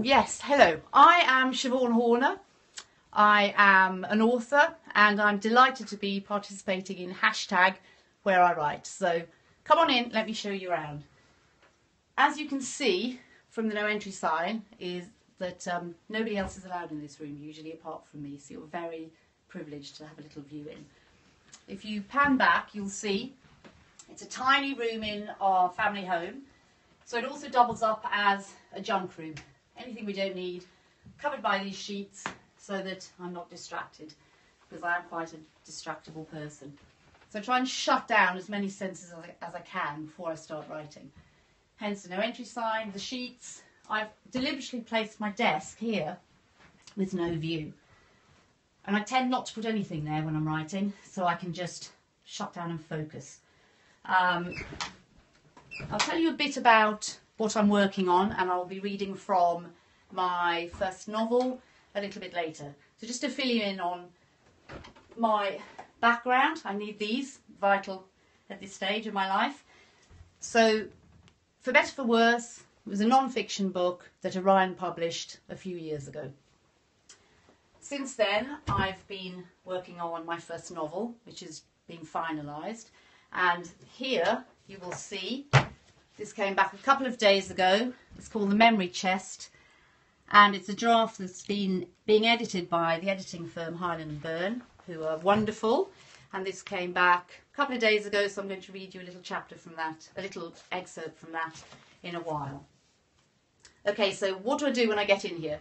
Yes, hello. I am Siobhan Horner. I am an author and I'm delighted to be participating in #whereiwrite. So come on in, let me show you around. As you can see from the no entry sign is that nobody else is allowed in this room usually apart from me, so you're very privileged to have a little view in. If you pan back, you'll see it's a tiny room in our family home, so it also doubles up as a junk room. Anything we don't need, covered by these sheets so that I'm not distracted, because I am quite a distractible person. So I try and shut down as many senses as I can before I start writing. Hence the no entry sign, the sheets. I've deliberately placed my desk here with no view. And I tend not to put anything there when I'm writing, so I can just shut down and focus. I'll tell you a bit about what I'm working on, and I'll be reading from my first novel a little bit later. So just to fill you in on my background, I need these, vital at this stage of my life. So, for better for worse, it was a non-fiction book that Orion published a few years ago. Since then, I've been working on my first novel, which is being finalised, and here you will see this came back a couple of days ago. It's called The Memory Chest, and it's a draft that's been being edited by the editing firm Highland & Byrne, who are wonderful, and this came back a couple of days ago, so I'm going to read you a little chapter from that, a little excerpt from that in a while. Okay, so what do I do when I get in here?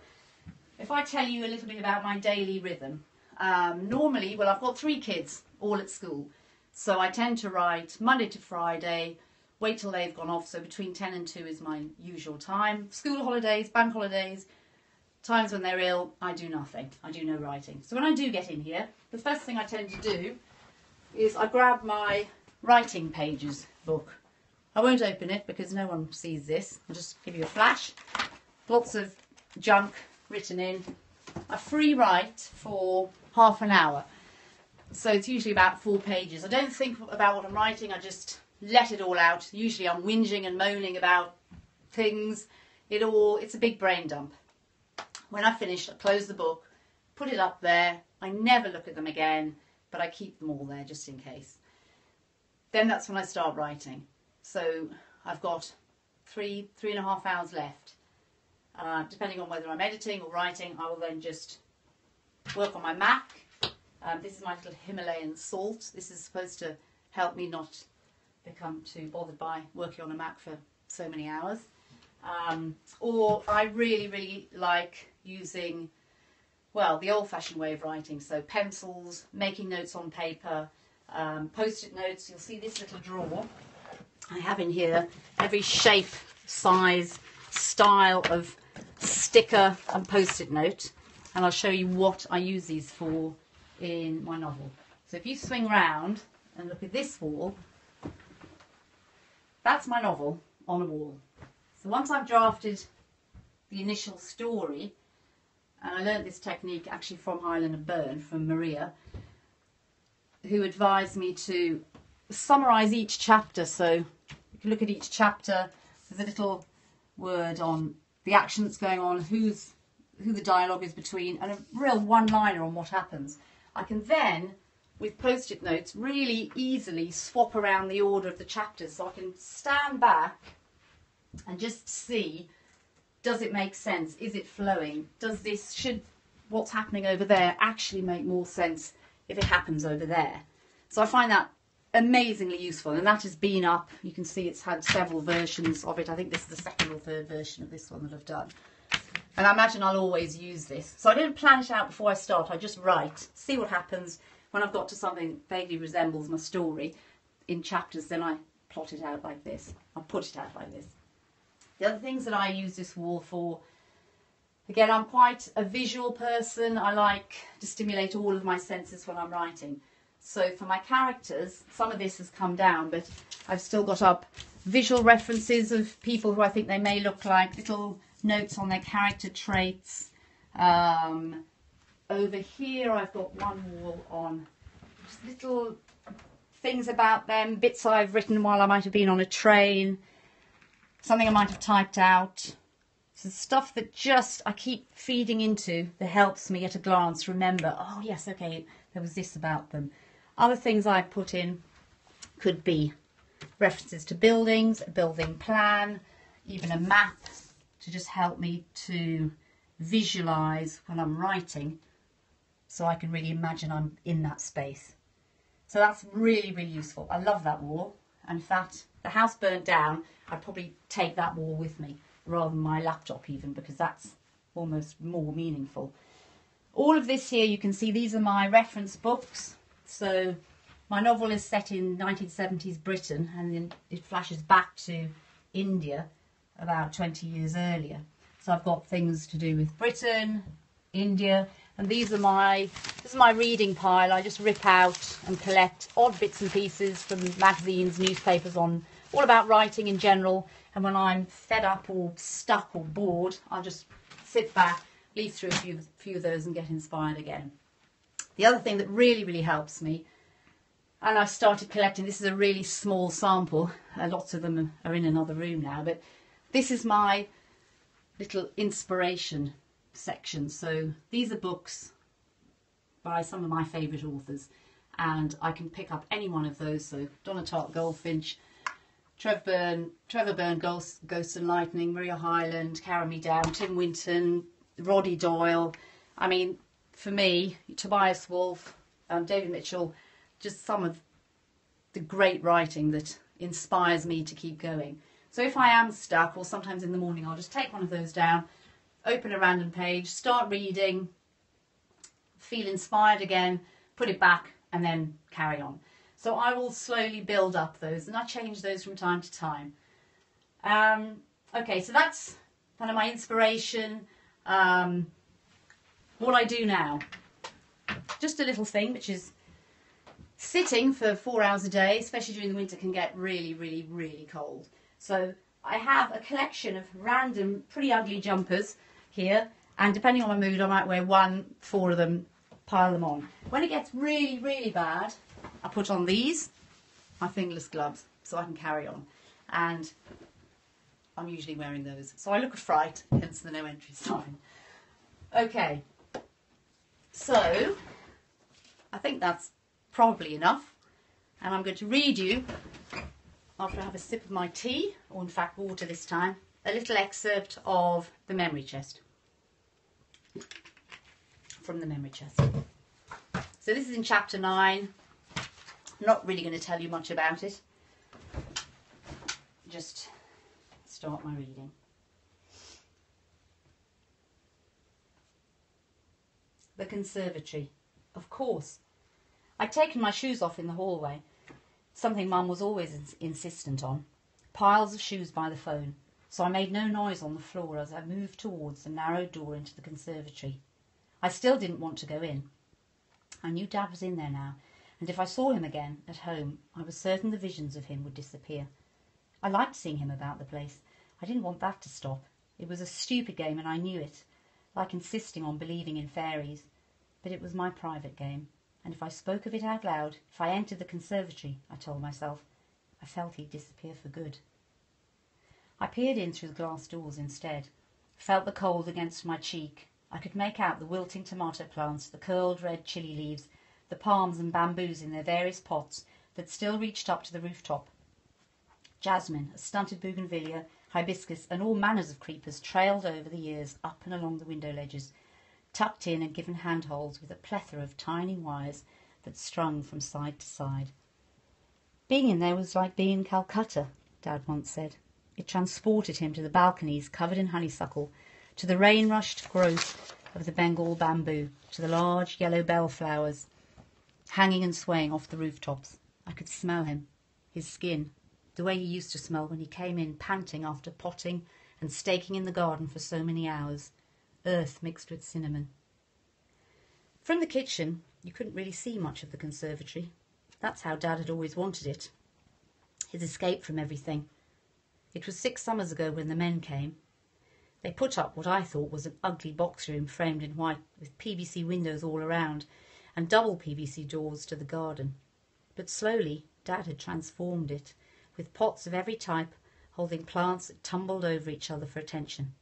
If I tell you a little bit about my daily rhythm, normally, well, I've got 3 kids, all at school, so I tend to write Monday to Friday, wait till they've gone off, so between 10 and 2 is my usual time. School holidays, bank holidays, times when they're ill, I do nothing. I do no writing. So when I do get in here, the first thing I tend to do is I grab my writing pages book. I won't open it because no one sees this. I'll just give you a flash. Lots of junk written in. I free write for half an hour. So it's usually about 4 pages. I don't think about what I'm writing, I just let it all out. Usually I'm whinging and moaning about things. It's a big brain dump. When I finish, I close the book, put it up there. I never look at them again, but I keep them all there just in case. Then that's when I start writing. So I've got 3.5 hours left. Depending on whether I'm editing or writing, I will then just work on my Mac. This is my little Himalayan salt. This is supposed to help me not become too bothered by working on a Mac for so many hours. Or I really like using, well, the old-fashioned way of writing. So pencils, making notes on paper, post-it notes. You'll see this little drawer I have in here, every shape, size, style of sticker and post-it note. And I'll show you what I use these for in my novel. So if you swing round and look at this wall, that's my novel on a wall. So once I've drafted the initial story, and I learned this technique actually from Highland & Byrne, from Maria, who advised me to summarise each chapter. So if you look at each chapter, there's a little word on the action that's going on, who the dialogue is between, and a real one-liner on what happens. I can then, with post-it notes, really easily swap around the order of the chapters, so I can stand back and just see, does it make sense? Is it flowing? Should what's happening over there actually make more sense if it happens over there? So I find that amazingly useful, and that has been up. You can see it's had several versions of it. I think this is the 2nd or 3rd version of this one that I've done. And I imagine I'll always use this. So I don't plan it out before I start. I just write, see what happens. When I've got to something that vaguely resembles my story in chapters, then I plot it out like this. I put it out like this. The other things that I use this wall for, again, I'm quite a visual person. I like to stimulate all of my senses when I'm writing. So for my characters, some of this has come down, but I've still got up visual references of people who I think they may look like, little notes on their character traits. Over here I've got one wall on just little things about them, bits I've written while I might have been on a train, something I might have typed out, So stuff that just I keep feeding into that helps me at a glance remember, oh yes, okay, there was this about them. Other things I put in could be references to buildings, a building plan, even a map to just help me to visualise when I'm writing so I can really imagine I'm in that space. So that's really, really useful. I love that wall. And in fact, the house burnt down, I'd probably take that wall with me rather than my laptop even, because that's almost more meaningful. All of this here, you can see these are my reference books. So my novel is set in 1970s Britain, and then it flashes back to India about 20 years earlier. So I've got things to do with Britain, India, and this is my reading pile. I just rip out and collect odd bits and pieces from magazines, newspapers on all about writing in general. And when I'm fed up or stuck or bored, I'll just sit back, leaf through a few of those and get inspired again. The other thing that really, really helps me, and I've started collecting, this is a really small sample, lots of them are in another room now, but this is my little inspiration section. So these are books by some of my favourite authors, and I can pick up any one of those. So Donna Tartt-Goldfinch, Trevor Byrne, Ghosts and Lightning, Maria Hyland, Carry Me Down, Tim Winton, Roddy Doyle. I mean, for me, Tobias Wolff, David Mitchell, just some of the great writing that inspires me to keep going. So if I am stuck, or sometimes in the morning, I'll just take one of those down, open a random page, start reading, feel inspired again, put it back, and then carry on. So I will slowly build up those, and I change those from time to time. Okay, so that's kind of my inspiration. What I do now, just a little thing, which is sitting for 4 hours a day, especially during the winter, can get really, really, really cold. So I have a collection of random, pretty ugly jumpers here, and depending on my mood, I might wear 4 of them, pile them on. When it gets really, really bad, I put on these, my fingerless gloves, so I can carry on. And I'm usually wearing those. So I look a fright, hence the no entry sign. Okay, so I think that's probably enough. And I'm going to read you, after I have a sip of my tea, or in fact water this time, a little excerpt of The Memory Chest. From The Memory Chest. So this is in chapter 9. I'm not really going to tell you much about it. Just start my reading. The conservatory. Of course. I'd taken my shoes off in the hallway, something Mum was always insistent on. Piles of shoes by the phone, so I made no noise on the floor as I moved towards the narrow door into the conservatory. I still didn't want to go in. I knew Dad was in there now, and if I saw him again at home, I was certain the visions of him would disappear. I liked seeing him about the place. I didn't want that to stop. It was a stupid game, and I knew it, like insisting on believing in fairies. But it was my private game, and if I spoke of it out loud, if I entered the conservatory, I told myself, I felt he'd disappear for good. I peered in through the glass doors instead, felt the cold against my cheek. I could make out the wilting tomato plants, the curled red chilli leaves, the palms and bamboos in their various pots that still reached up to the rooftop. Jasmine, a stunted bougainvillea, hibiscus, and all manners of creepers trailed over the years up and along the window ledges, tucked in and given handholds with a plethora of tiny wires that strung from side to side. Being in there was like being in Calcutta, Dad once said. It transported him to the balconies covered in honeysuckle, to the rain-rushed growth of the Bengal bamboo, to the large yellow bellflowers hanging and swaying off the rooftops. I could smell him, his skin, the way he used to smell when he came in panting after potting and staking in the garden for so many hours, earth mixed with cinnamon. From the kitchen, you couldn't really see much of the conservatory. That's how Dad had always wanted it, his escape from everything. It was 6 summers ago when the men came. They put up what I thought was an ugly box room framed in white with PVC windows all around and double PVC doors to the garden. But slowly Dad had transformed it, with pots of every type holding plants that tumbled over each other for attention.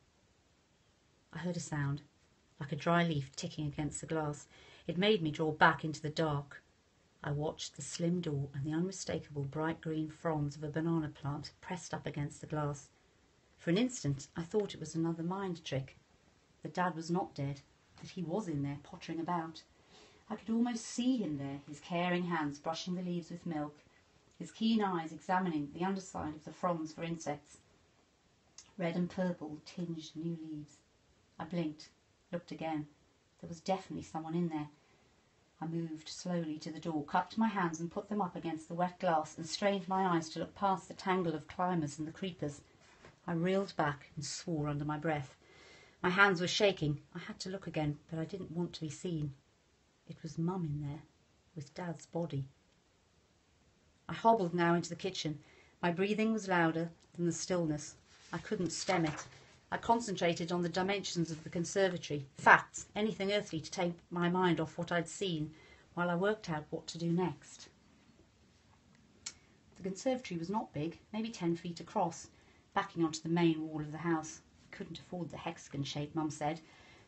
I heard a sound, like a dry leaf ticking against the glass. It made me draw back into the dark. I watched the slim door and the unmistakable bright green fronds of a banana plant pressed up against the glass. For an instant I thought it was another mind trick, that Dad was not dead, that he was in there pottering about. I could almost see him there, his caring hands brushing the leaves with milk, his keen eyes examining the underside of the fronds for insects. Red and purple tinged new leaves. I blinked, looked again. There was definitely someone in there. I moved slowly to the door, cupped my hands and put them up against the wet glass and strained my eyes to look past the tangle of climbers and the creepers. I reeled back and swore under my breath. My hands were shaking. I had to look again, but I didn't want to be seen. It was Mum in there, with Dad's body. I hobbled now into the kitchen. My breathing was louder than the stillness. I couldn't stem it. I concentrated on the dimensions of the conservatory, facts, anything earthly to take my mind off what I'd seen, while I worked out what to do next. The conservatory was not big, maybe 10 feet across, backing onto the main wall of the house. Couldn't afford the hexagon shape, Mum said,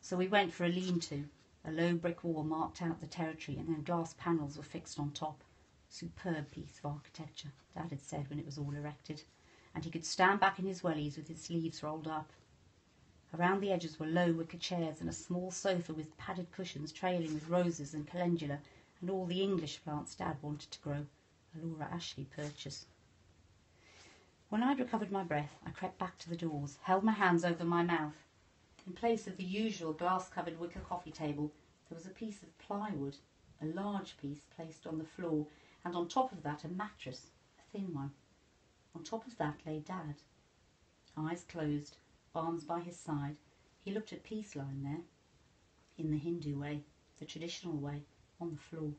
so we went for a lean-to. A low brick wall marked out the territory, and then glass panels were fixed on top. Superb piece of architecture, Dad had said when it was all erected, and he could stand back in his wellies with his sleeves rolled up. Around the edges were low wicker chairs and a small sofa with padded cushions trailing with roses and calendula and all the English plants Dad wanted to grow, a Laura Ashley purchase. When I'd recovered my breath, I crept back to the doors, held my hands over my mouth. In place of the usual glass-covered wicker coffee table, there was a piece of plywood, a large piece placed on the floor, and on top of that a mattress, a thin one. On top of that lay Dad, eyes closed, arms by his side. He looked at peace lying there, in the Hindu way, the traditional way, on the floor.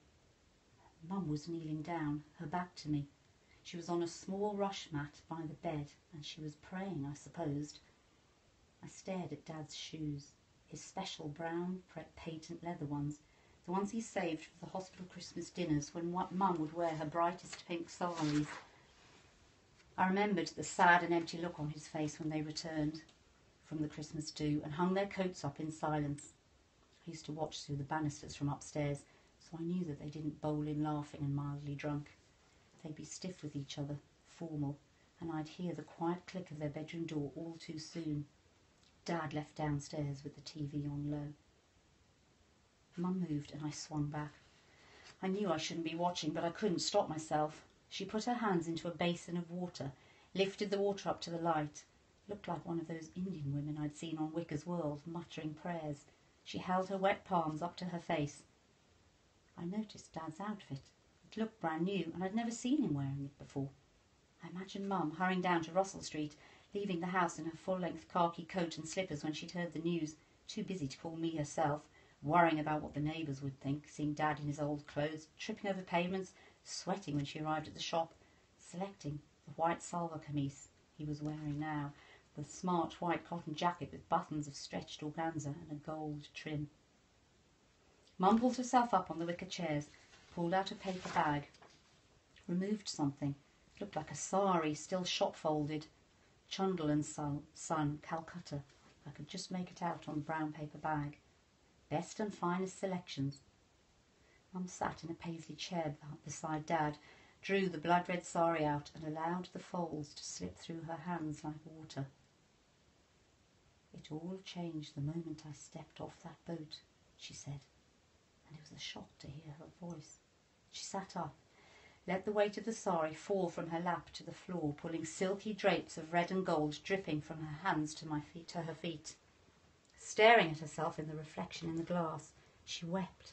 Mum was kneeling down, her back to me. She was on a small rush mat by the bed, and she was praying, I supposed. I stared at Dad's shoes, his special brown patent leather ones, the ones he saved for the hospital Christmas dinners when Mum would wear her brightest pink saris. I remembered the sad and empty look on his face when they returned from the Christmas do and hung their coats up in silence. I used to watch through the banisters from upstairs, so I knew that they didn't bowl in laughing and mildly drunk. They'd be stiff with each other, formal, and I'd hear the quiet click of their bedroom door all too soon. Dad left downstairs with the TV on low. Mum moved and I swung back. I knew I shouldn't be watching, but I couldn't stop myself. She put her hands into a basin of water, lifted the water up to the light. Looked like one of those Indian women I'd seen on Wicker's World, muttering prayers. She held her wet palms up to her face. I noticed Dad's outfit. It looked brand new, and I'd never seen him wearing it before. I imagined Mum hurrying down to Russell Street, leaving the house in her full-length khaki coat and slippers when she'd heard the news, too busy to call me herself, worrying about what the neighbours would think, seeing Dad in his old clothes, tripping over pavements, sweating when she arrived at the shop, selecting the white salwar kameez he was wearing now, the smart white cotton jacket with buttons of stretched organza and a gold trim. Mum pulled herself up on the wicker chairs, pulled out a paper bag, removed something. It looked like a sari, still shop-folded. Chundal and Son, Calcutta. I could just make it out on the brown paper bag. Best and finest selections. Mum sat in a paisley chair beside Dad, drew the blood-red sari out and allowed the folds to slip through her hands like water. It all changed the moment I stepped off that boat, she said, and it was a shock to hear her voice. She sat up, let the weight of the sari fall from her lap to the floor, pulling silky drapes of red and gold dripping from her hands to her feet. Staring at herself in the reflection in the glass, she wept,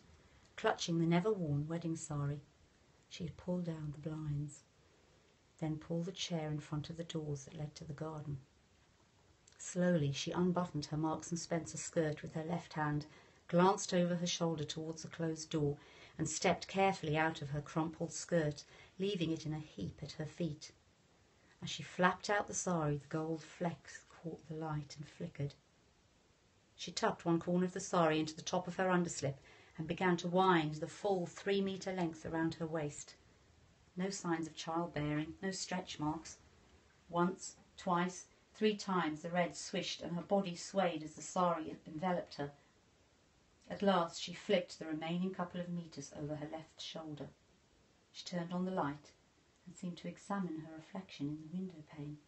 clutching the never-worn wedding sari. She had pulled down the blinds, then pulled the chair in front of the doors that led to the garden. Slowly she unbuttoned her Marks and Spencer skirt with her left hand, glanced over her shoulder towards the closed door, and stepped carefully out of her crumpled skirt, leaving it in a heap at her feet. As she flapped out the sari, the gold flecks caught the light and flickered. She tucked one corner of the sari into the top of her underslip and began to wind the full 3-metre length around her waist. No signs of childbearing, no stretch marks. Once, twice, 3 times the red swished and her body swayed as the sari enveloped her. At last she flicked the remaining couple of metres over her left shoulder. She turned on the light and seemed to examine her reflection in the window pane.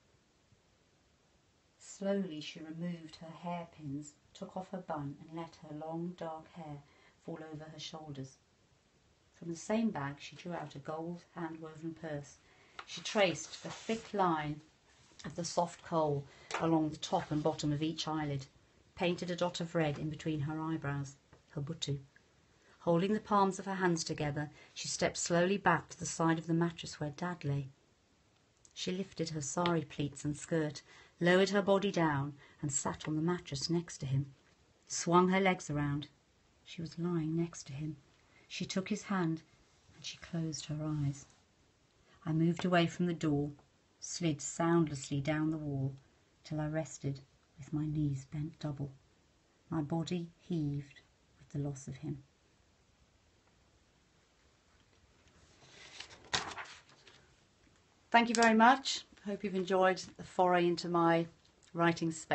Slowly she removed her hairpins, took off her bun and let her long dark hair fall over her shoulders. From the same bag she drew out a gold hand-woven purse. She traced a thick line of the soft kohl along the top and bottom of each eyelid, painted a dot of red in between her eyebrows, her butu. Holding the palms of her hands together, she stepped slowly back to the side of the mattress where Dad lay. She lifted her sari pleats and skirt, lowered her body down and sat on the mattress next to him, swung her legs around. She was lying next to him. She took his hand and she closed her eyes. I moved away from the door, slid soundlessly down the wall till I rested with my knees bent double. My body heaved with the loss of him. Thank you very much. Hope you've enjoyed the foray into my writing space.